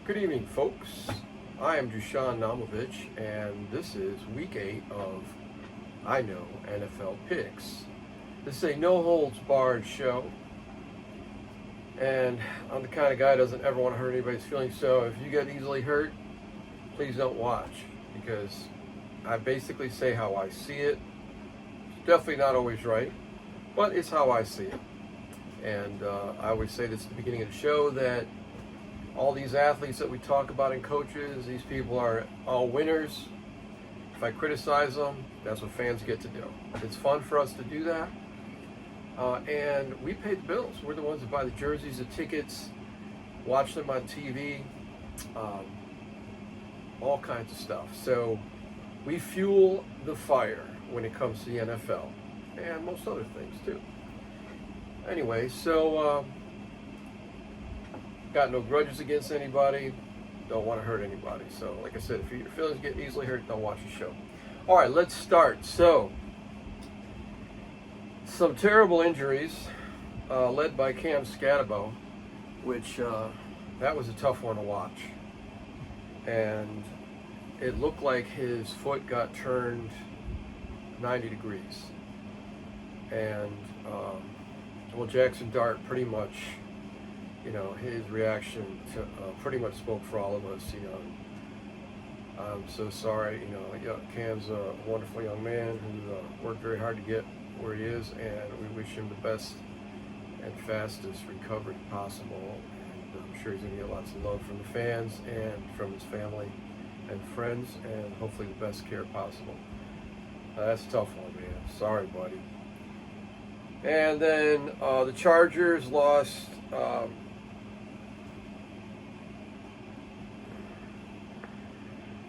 Good evening, folks. I am Dusan Naumovic, and this is week 8 of I Know NFL Picks. This is a no-holds-barred show, and I'm the kind of guy who doesn't ever want to hurt anybody's feelings, so if you get easily hurt, please don't watch, because I basically say how I see it. It's definitely not always right, but it's how I see it. And I always say this at the beginning of the show, that all these athletes that we talk about and coaches, these people are all winners. If I criticize them, that's what fans get to do. It's fun for us to do that. And we pay the bills. We're the ones that buy the jerseys, the tickets, watch them on TV, all kinds of stuff. So we fuel the fire when it comes to the NFL and most other things too. Anyway, so got no grudges against anybody, don't want to hurt anybody. So like I said, if your feelings get easily hurt, don't watch the show. All right, let's start. So some terrible injuries led by Cam Scatabo, which that was a tough one to watch. And it looked like his foot got turned 90 degrees. And Jackson Dart pretty much, his reaction to pretty much spoke for all of us. I'm so sorry. Cam's a wonderful young man who worked very hard to get where he is, and we wish him the best and fastest recovery possible. And I'm sure he's going to get lots of love from the fans and from his family and friends, and hopefully the best care possible. That's a tough one, man. Sorry, buddy. And then the Chargers lost.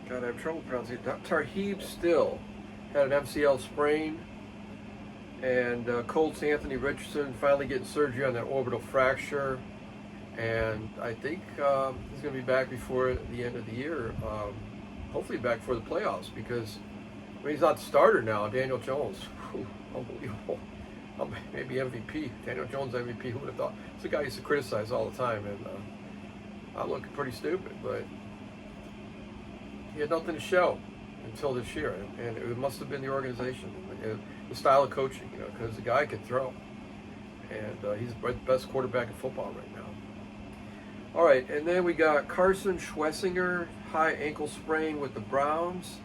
God, I have trouble pronouncing it. Tarheeb Still had an MCL sprain, and Colts Anthony Richardson finally getting surgery on that orbital fracture, and I think he's going to be back before the end of the year. Hopefully back for the playoffs, because he's not the starter now. Daniel Jones, unbelievable. Maybe MVP. Daniel Jones MVP. Who would have thought? It's a guy I used to criticize all the time, and I'm looking pretty stupid, but he had nothing to show until this year, and it must have been the organization, the style of coaching, because the guy can throw, and he's the best quarterback in football right now. All right, and then we got Carson Schwessinger, high ankle sprain with the Browns,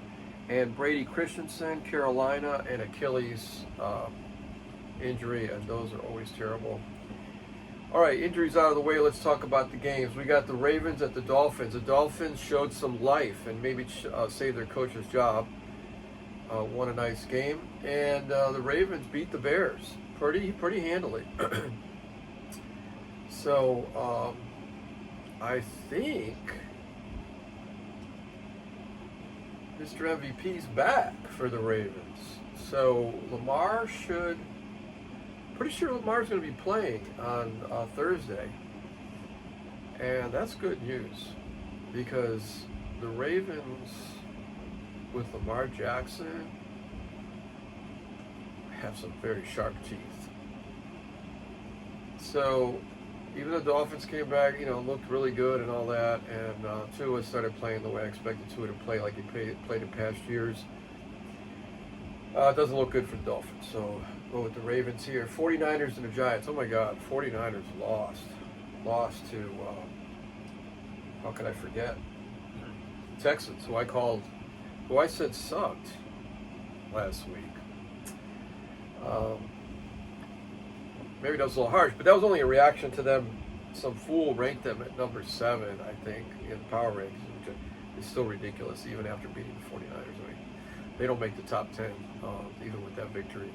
and Brady Christensen, Carolina, and Achilles injury, and those are always terrible. All right, injuries out of the way, let's talk about the games. We got the Ravens at the Dolphins. The Dolphins showed some life and maybe saved their coach's job. Won a nice game. And the Ravens beat the Bears pretty handily. So I think Mr. MVP's back for the Ravens. So Lamar should... Pretty sure Lamar's going to be playing on Thursday, and that's good news, because the Ravens with Lamar Jackson have some very sharp teeth. So even the Dolphins came back, looked really good and all that, and Tua started playing the way I expected Tua to play, like he played in past years. It doesn't look good for the Dolphins, so go with the Ravens here. 49ers and the Giants. Oh my God, 49ers lost to, how could I forget? Texans, who I said sucked last week. Maybe that was a little harsh, but that was only a reaction to them. Some fool ranked them at number 7, I think, in the power rankings, which is still ridiculous, even after beating the 49ers. They don't make the top 10, even with that victory.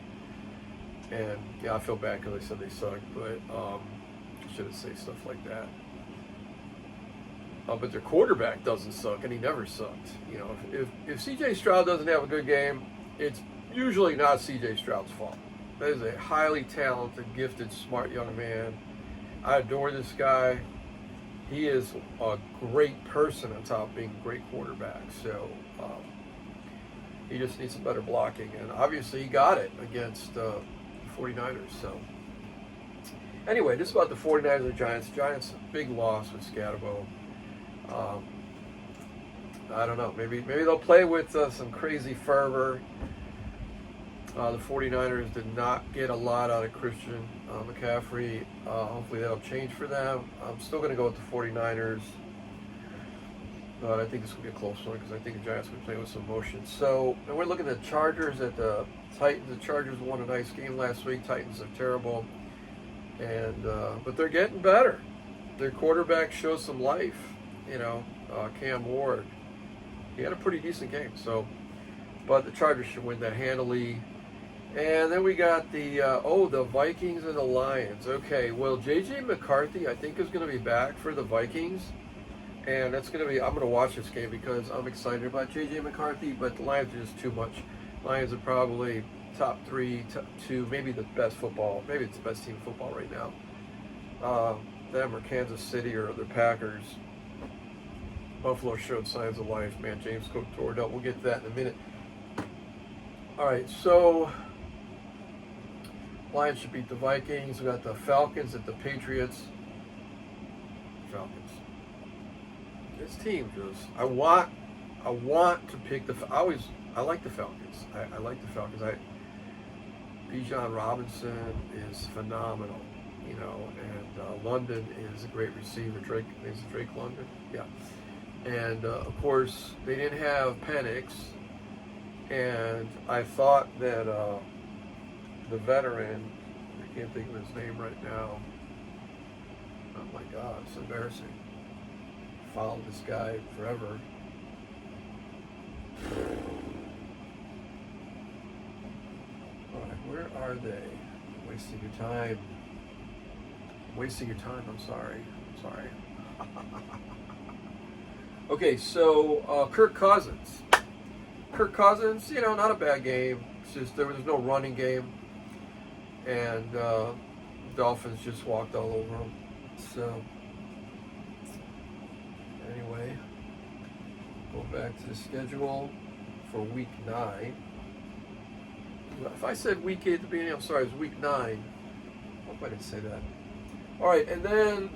And yeah, I feel bad because I said they sucked, but I shouldn't say stuff like that. But their quarterback doesn't suck, and he never sucked. If C.J. Stroud doesn't have a good game, it's usually not C.J. Stroud's fault. That is a highly talented, gifted, smart young man. I adore this guy. He is a great person on top of being a great quarterback. So he just needs some better blocking, and obviously he got it against the 49ers. So anyway, this is about the 49ers and the Giants. Giants, big loss with Scatabo. Um, I don't know. Maybe they'll play with some crazy fervor. The 49ers did not get a lot out of Christian McCaffrey. Hopefully that'll change for them. I'm still going to go with the 49ers. But I think it's going to be a close one because I think the Giants will play with some emotion. So, and we're looking at the Chargers at the Titans. The Chargers won a nice game last week. Titans are terrible. And but they're getting better. Their quarterback shows some life. Cam Ward. He had a pretty decent game. So, but the Chargers should win that handily. And then we got the Vikings and the Lions. Okay, well, J.J. McCarthy, I think, is going to be back for the Vikings. And that's going to be, I'm going to watch this game because I'm excited about J.J. McCarthy, but the Lions are just too much. Lions are probably top 3, top 2, maybe the best football, maybe it's the best team in football right now. Them or Kansas City or the Packers. Buffalo showed signs of life, man. James Cook tore it up. We'll get to that in a minute. All right, so Lions should beat the Vikings. We got the Falcons at the Patriots. Falcons. This team just, I want to pick I like the Falcons. I like the Falcons. Bijan Robinson is phenomenal, and London is a great receiver. Drake London, yeah. And of course, they didn't have Penix, and I thought that the veteran, I can't think of his name right now. Oh my God, it's embarrassing. Followed this guy forever. All right, where are they? Wasting your time. I'm sorry. Okay, so Kirk Cousins. Not a bad game. It's just there was no running game, and Dolphins just walked all over them. So anyway, go back to the schedule for week 9. If I said week 8 at the beginning, I'm sorry, it was week 9. I hope I didn't say that. All right, and then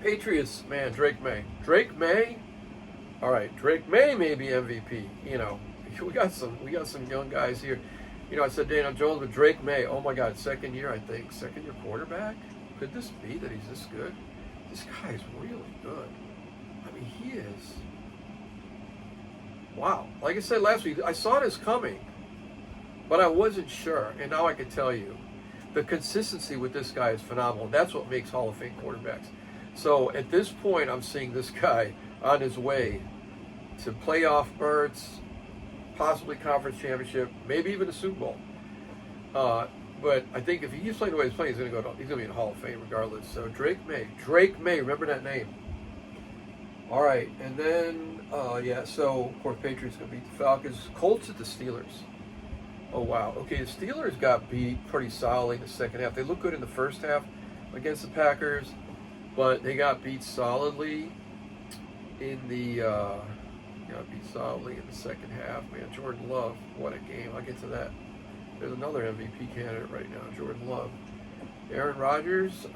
Patriots, man, Drake May. All right, Drake May be MVP. We got some young guys here. I said Daniel Jones, but Drake May. Oh my God, second year quarterback. Could this be that he's this good? This guy is really good. I mean, he is. Wow. Like I said last week, I saw this coming, but I wasn't sure. And now I can tell you, the consistency with this guy is phenomenal. That's what makes Hall of Fame quarterbacks. So at this point, I'm seeing this guy on his way to playoff berths, possibly conference championship, maybe even a Super Bowl. But I think if he keeps playing the way he's playing, he's going to be in the Hall of Fame regardless. So Drake May, remember that name. All right, and then so of course Patriots going to beat the Falcons. Colts at the Steelers. Oh wow. Okay, the Steelers got beat pretty solidly in the second half. They looked good in the first half against the Packers, but they got beat solidly in the second half. Man, Jordan Love, what a game! I'll get to that. There's another MVP candidate right now, Jordan Love. Aaron Rodgers, he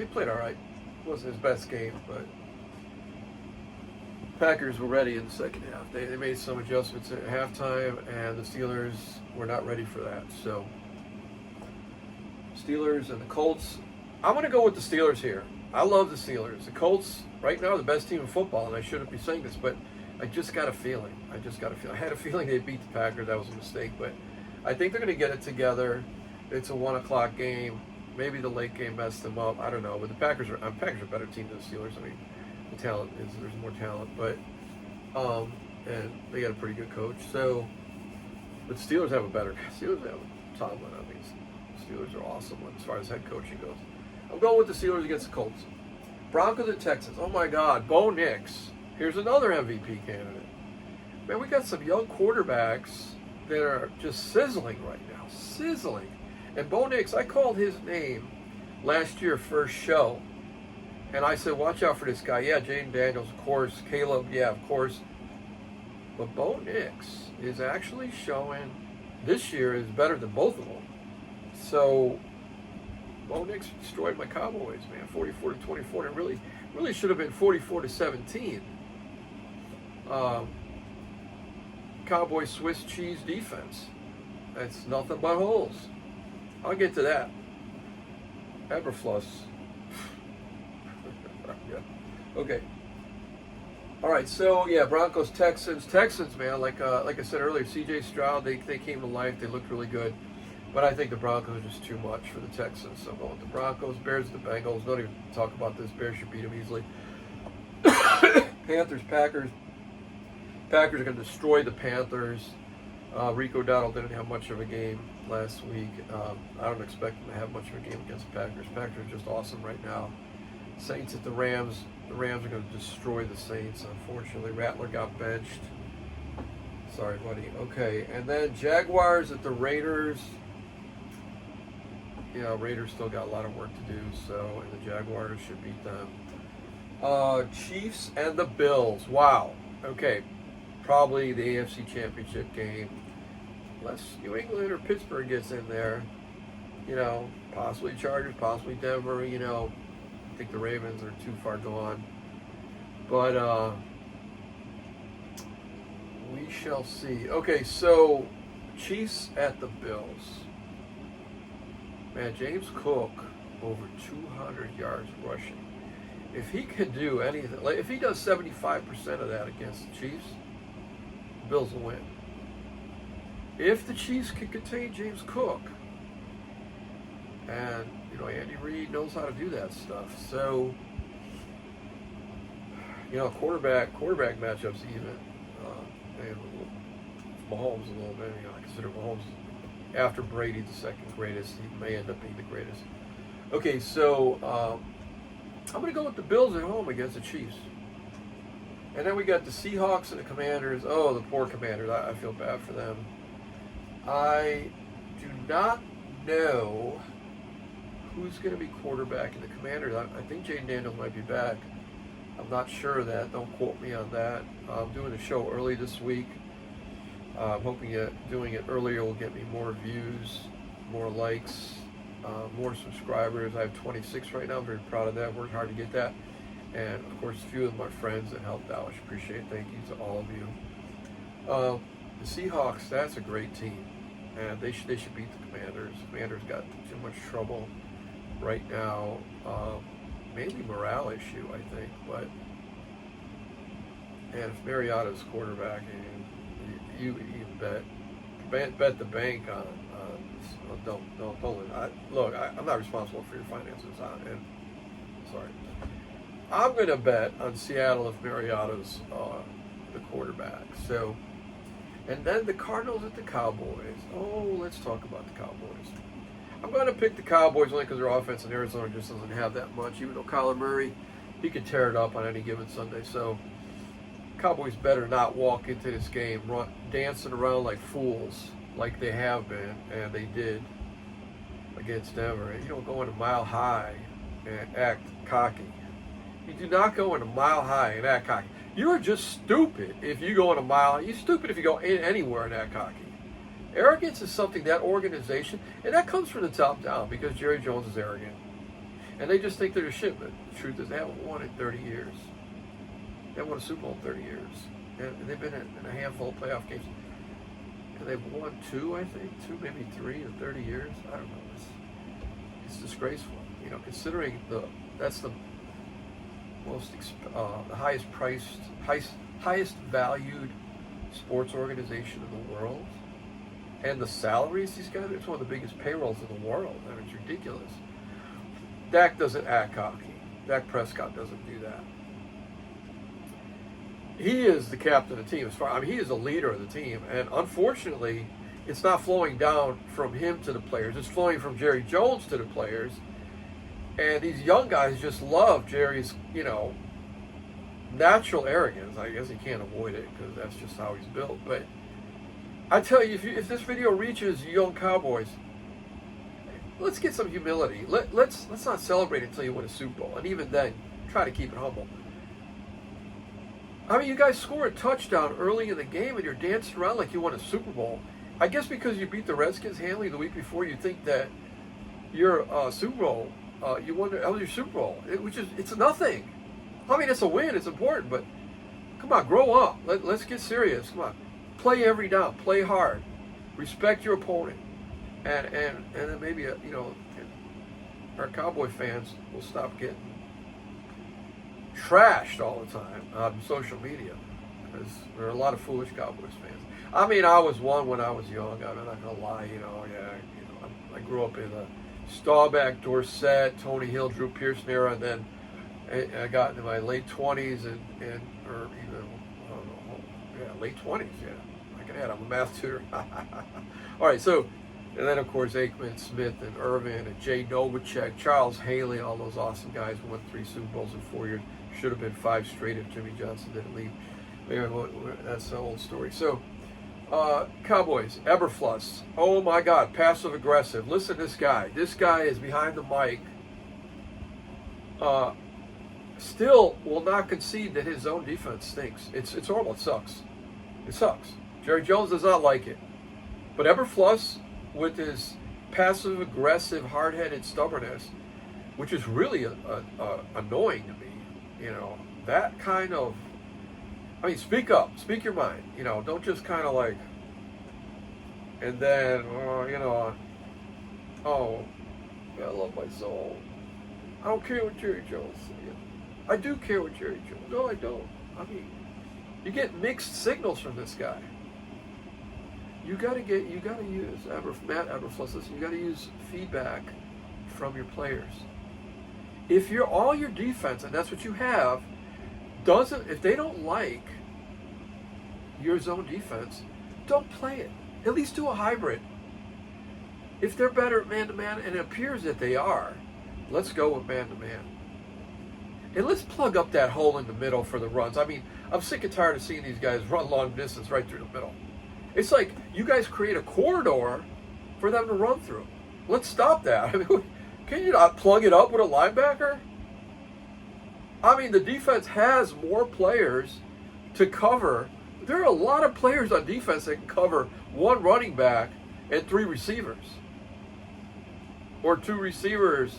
played all right. It wasn't his best game, but Packers were ready in the second half. They made some adjustments at halftime, and the Steelers were not ready for that. So, Steelers and the Colts. I'm going to go with the Steelers here. I love the Steelers. The Colts, right now, are the best team in football, and I shouldn't be saying this, but I just got a feeling. I had a feeling they'd beat the Packers. That was a mistake, but I think they're going to get it together. It's a 1 o'clock game. Maybe the late game messed them up. I don't know. But the Packers are a better team than the Steelers. I mean, the talent there's more talent, but and they got a pretty good coach. So, but Steelers have Tomlin. I mean, Steelers are awesome as far as head coaching goes. I'm going with the Steelers against the Colts. Broncos and Texans. Oh my God, Bo Nix. Here's another MVP candidate. Man, we got some young quarterbacks that are just sizzling right now. Sizzling. And Bo Nix, I called his name last year, first show. And I said, watch out for this guy. Yeah, Jaden Daniels, of course. Caleb, yeah, of course. But Bo Nix is actually showing this year is better than both of them. So Bo Nix destroyed my Cowboys, man, 44-24. And it really should have been 44-17. Cowboy Swiss cheese defense. That's nothing but holes. I'll get to that. Eberfluss. Yeah. Okay. All right. So yeah, Broncos, Texans, man. Like I said earlier, C.J. Stroud. They came to life. They looked really good. But I think the Broncos are just too much for the Texans. So I'm going with the Broncos. Bears, the Bengals. Don't even talk about this. Bears should beat them easily. Panthers, Packers. Packers are going to destroy the Panthers. Rico Dowdle didn't have much of a game last week. I don't expect him to have much of a game against the Packers. Packers are just awesome right now. Saints at the Rams. The Rams are going to destroy the Saints, unfortunately. Rattler got benched. Sorry, buddy. Okay, and then Jaguars at the Raiders. Yeah, Raiders still got a lot of work to do, so and the Jaguars should beat them. Chiefs and the Bills. Wow. Okay, probably the AFC Championship game. Unless New England or Pittsburgh gets in there, possibly Chargers, possibly Denver. I think the Ravens are too far gone. But we shall see. Okay, so Chiefs at the Bills. Man, James Cook over 200 yards rushing. If he could do anything, like if he does 75% of that against the Chiefs, the Bills will win. If the Chiefs can contain James Cook, and Andy Reid knows how to do that stuff. So, quarterback matchups even. And Mahomes a little bit. I consider Mahomes after Brady the second greatest. He may end up being the greatest. Okay, so I'm going to go with the Bills at home against the Chiefs. And then we got the Seahawks and the Commanders. Oh, the poor Commanders. I feel bad for them. I do not know who's going to be quarterback in the Commanders. I think Jaden Daniels might be back. I'm not sure of that. Don't quote me on that. I'm doing the show early this week. I'm hoping doing it earlier will get me more views, more likes, more subscribers. I have 26 right now. I'm very proud of that. Worked hard to get that. And, of course, a few of my friends that helped out. I appreciate it. Thank you to all of you. The Seahawks, that's a great team. And they should beat the Commanders. The Commanders got too much trouble right now. Mainly morale issue, I think. But and if Mariota's quarterback, you bet the bank on look. I'm not responsible for your finances. I'm going to bet on Seattle if Mariota's the quarterback. So, and then the Cardinals at the Cowboys. Oh, let's talk about the Cowboys. I'm going to pick the Cowboys only because their offense in Arizona just doesn't have that much. Even though Kyler Murray, he could tear it up on any given Sunday. So, Cowboys better not walk into this game dancing around like fools, like they have been, and they did against Denver. You don't go into Mile High and act cocky. You do not go into Mile High and act cocky. You are just stupid if you go in a mile. You're stupid if you go in anywhere and act cocky. Arrogance is something that organization, and that comes from the top down because Jerry Jones is arrogant. And they just think they're the shit, but the truth is they haven't won in 30 years. They haven't won a Super Bowl in 30 years. And they've been in a handful of playoff games. And they've won two, I think, maybe three in 30 years. I don't know. It's disgraceful. Considering that's the most the highest priced, highest valued sports organization in the world, and the salaries these guys, it's one of the biggest payrolls in the world. I mean, it's ridiculous. Dak doesn't act cocky. Dak Prescott doesn't do that. He is the captain of the team. He is a leader of the team, and unfortunately, it's not flowing down from him to the players. It's flowing from Jerry Jones to the players. And these young guys just love Jerry's, natural arrogance. I guess he can't avoid it because that's just how he's built. But I tell you, if this video reaches young Cowboys, let's get some humility. Let's not celebrate until you win a Super Bowl. And even then, try to keep it humble. I mean, you guys score a touchdown early in the game and you're dancing around like you won a Super Bowl. I guess because you beat the Redskins handily the week before, you think that your Super Bowl, you won that was your Super Bowl. It's nothing. I mean, it's a win. It's important, but come on, grow up. Let's get serious. Come on, play every down. Play hard. Respect your opponent, and then maybe our Cowboy fans will stop getting trashed all the time on social media, because there are a lot of foolish Cowboys fans. I mean, I was one when I was young. I'm not gonna lie. I grew up in the Staubach, Dorsett, Tony Hill, Drew Pearson era, and then I got into my late 20s or even I don't know, late 20s. Yeah, like I had. I'm a math tutor. All right, so. And then, of course, Aikman, Smith, and Irvin, and Jay Novacek, Charles Haley, all those awesome guys who won 3 Super Bowls in 4 years. Should have been 5 straight if Jimmy Johnson didn't leave. Anyway, that's an old story. So, Cowboys, Eberfluss. Oh, my God, passive-aggressive. Listen to this guy. This guy is behind the mic. Still will not concede that his zone defense stinks. It's horrible. It sucks. It sucks. Jerry Jones does not like it. But Eberfluss, with his passive-aggressive, hard-headed stubbornness, which is really annoying to me. That kind of, I mean, speak up, speak your mind. Don't just kind of like, and then, I love my soul. I don't care what Jerry Jones says. I do care what Jerry Jones. No, I don't. I mean, you get mixed signals from this guy. You got to use Matt Eberfluss. Listen, you got to use feedback from your players. If all your defense, and that's what you have, if they don't like your zone defense, don't play it. At least do a hybrid. If they're better at man-to-man, and it appears that they are, let's go with man-to-man. And let's plug up that hole in the middle for the runs. I mean, I'm sick and tired of seeing these guys run long distance right through the middle. It's like you guys create a corridor for them to run through. Let's stop that. I mean, can you not plug it up with a linebacker? I mean, the defense has more players to cover. There are a lot of players on defense that can cover 1 running back and 3 receivers. Or 2 receivers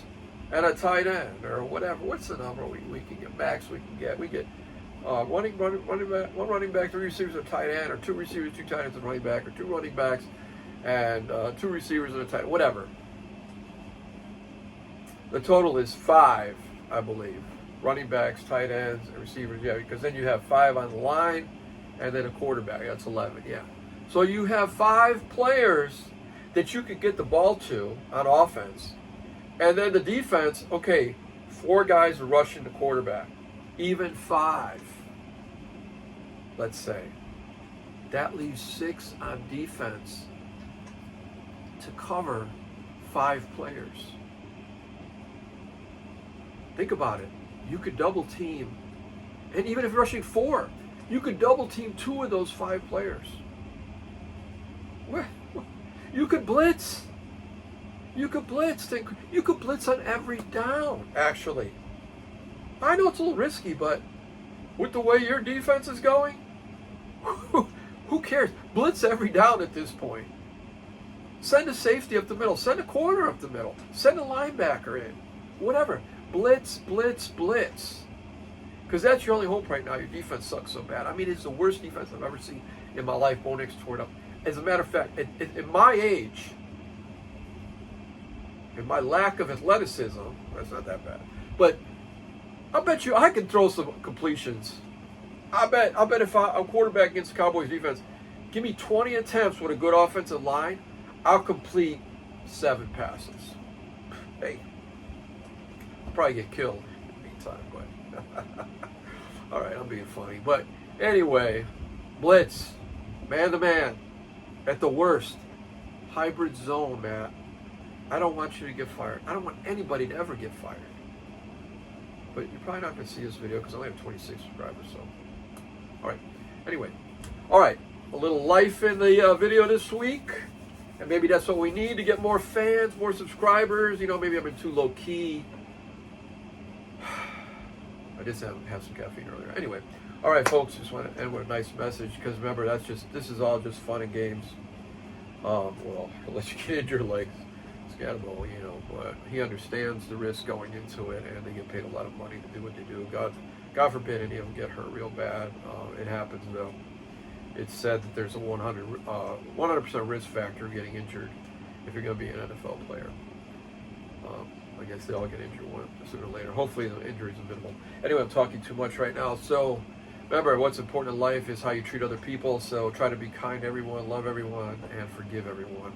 and a tight end or whatever. What's the number we can get? Max we can get. We get running back, 1 running back, 3 receivers, and a tight end, or 2 receivers, 2 tight ends, and a running back, or 2 running backs and 2 receivers and a tight end, whatever. The total is 5, I believe. Running backs, tight ends, and receivers, yeah, because then you have 5 on the line and then a quarterback. That's 11, yeah. So you have 5 players that you could get the ball to on offense. And then the defense, okay, 4 guys are rushing the quarterback. Even 5, let's say. That leaves 6 on defense to cover 5 players. Think about it. You could double team, and even if you're rushing 4, you could double team 2 of those 5 players. You could blitz. You could blitz. You could blitz on every down, actually. I know it's a little risky, but with the way your defense is going, who cares? Blitz every down at this point. Send a safety up the middle. Send a corner up the middle. Send a linebacker in. Whatever. Blitz, blitz, blitz. Because that's your only hope right now. Your defense sucks so bad. I mean, it's the worst defense I've ever seen in my life. Bo Nix tore it up. As a matter of fact, at my age, and my lack of athleticism, that's not that bad. But I bet you I can throw some completions. I bet if I'm a quarterback against the Cowboys defense, give me 20 attempts with a good offensive line, I'll complete 7 passes. Hey, I'll probably get killed in the meantime, but all right, I'm being funny. But anyway, blitz, man-to-man, at the worst, hybrid zone, Matt. I don't want you to get fired. I don't want anybody to ever get fired. But you're probably not going to see this video because I only have 26 subscribers, so. All right. Anyway. All right. A little life in the video this week. And maybe that's what we need to get more fans, more subscribers. Maybe I've been too low-key. I did have some caffeine earlier. Anyway. All right, folks. Just want to end with a nice message because remember, this is all just fun and games. Well, I'll let you get into your legs. scandal, but he understands the risk going into it, and they get paid a lot of money to do what they do. God forbid any of them get hurt real bad. It happens though. It's said that there's a 100% risk factor of getting injured if you're going to be an NFL player. I guess they all get injured sooner or later. Hopefully the injuries are minimal. Anyway, I'm talking too much right now. So remember, what's important in life is how you treat other people. So try to be kind to everyone, love everyone, and forgive everyone.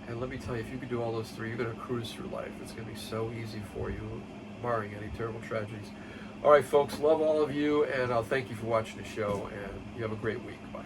And let me tell you, if you can do all those three, you're going to cruise through life. It's going to be so easy for you, barring any terrible tragedies. All right, folks, love all of you, and I'll thank you for watching the show, and you have a great week. Bye.